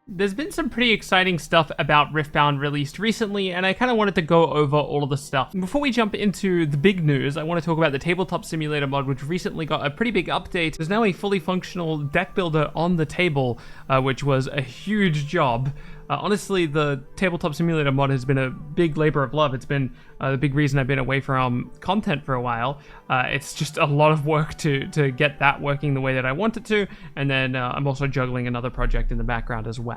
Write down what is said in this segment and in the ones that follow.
There's been some pretty exciting stuff about Riftbound released recently, and I kind of wanted to go over all of the stuff. Before we jump into the big news, I want to talk about the Tabletop Simulator mod, which recently got a pretty big update. There's now a fully functional deck builder on the table, which was a huge job. Honestly, the Tabletop Simulator mod has been a big labor of love. It's been the big reason I've been away from content for a while. It's just a lot of work to get that working the way that I want it to, and then I'm also juggling another project in the background as well.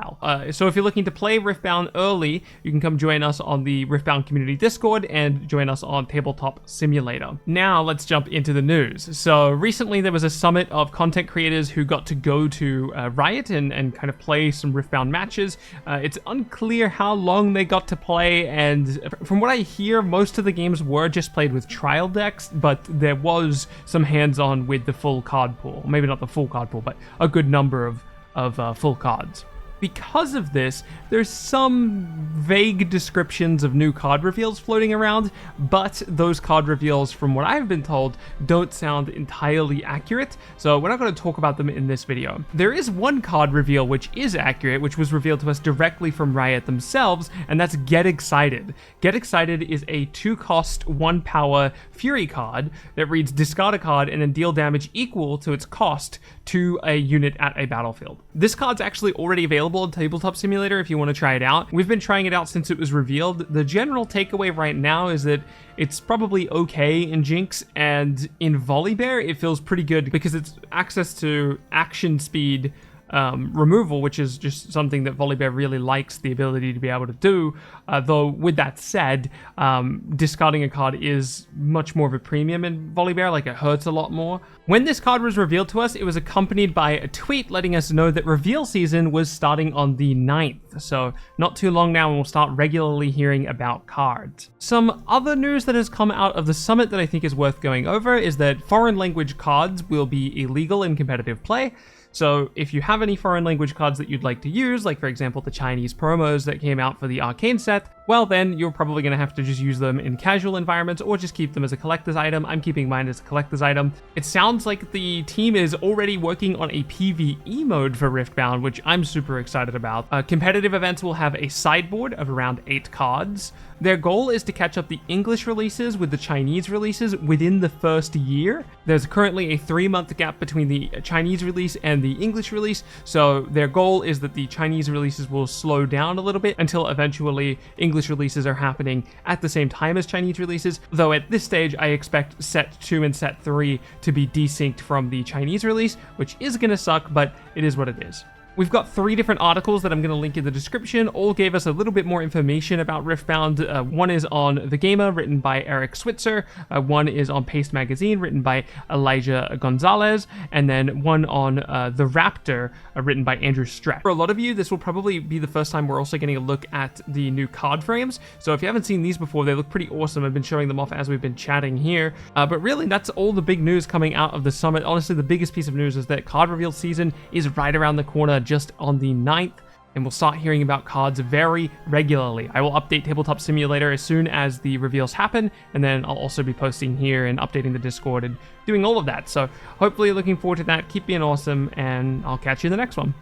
So if you're looking to play Riftbound early, you can come join us on the Riftbound community Discord and join us on Tabletop Simulator. Now let's jump into the news. So recently there was a summit of content creators who got to go to Riot and kind of play some Riftbound matches. It's unclear how long they got to play, and from what I hear, most of the games were just played with trial decks, but there was some hands-on with the full card pool. Maybe not the full card pool, but a good number of full cards. Because of this, there's some vague descriptions of new card reveals floating around, but those card reveals, from what I've been told, don't sound entirely accurate, so we're not going to talk about them in this video. There is one card reveal which is accurate, which was revealed to us directly from Riot themselves, and that's Get Excited. Get Excited is a 2-cost, 1-power Fury card that reads discard a card and then deal damage equal to its cost to a unit at a battlefield. This card's actually already available on Tabletop Simulator if you want to try it out. We've been trying it out since it was revealed. The general takeaway right now is that it's probably okay in Jinx, and in Volibear it feels pretty good because it's access to action speed removal, which is just something that Volibear really likes the ability to be able to do. Though with that said, discarding a card is much more of a premium in Volibear, like it hurts a lot more. When this card was revealed to us, it was accompanied by a tweet letting us know that reveal season was starting on the 9th, so not too long now and we'll start regularly hearing about cards. Some other news that has come out of the summit that I think is worth going over is that foreign language cards will be illegal in competitive play. So if you have any foreign language cards that you'd like to use, like for example the Chinese promos that came out for the Arcane set, well then you're probably going to have to just use them in casual environments or just keep them as a collector's item. I'm keeping mine as a collector's item. It sounds like the team is already working on a PvE mode for Riftbound, which I'm super excited about. Competitive events will have a sideboard of around 8 cards. Their goal is to catch up the English releases with the Chinese releases within the first year. There's currently a 3-month gap between the Chinese release and the English release, so their goal is that the Chinese releases will slow down a little bit until eventually English releases are happening at the same time as Chinese releases, though at this stage I expect set 2 and set 3 to be desynced from the Chinese release, which is going to suck, but it is what it is. We've got 3 different articles that I'm going to link in the description. All gave us a little bit more information about Riftbound. One is on The Gamer, written by Eric Switzer. One is on PasteMagazine, written by Elijah Gonzalez. And then one on TheRaptor, written by Andrew Streck. For a lot of you, this will probably be the first time we're also getting a look at the new card frames. So if you haven't seen these before, they look pretty awesome. I've been showing them off as we've been chatting here. But really, that's all the big news coming out of the summit. Honestly, the biggest piece of news is that card reveal season is right around the corner, just on the 9th, and we'll start hearing about cards very regularly. I will update Tabletop Simulator as soon as the reveals happen, and then I'll also be posting here and updating the Discord and doing all of that. So hopefully looking forward to that. Keep being awesome, and I'll catch you in the next one.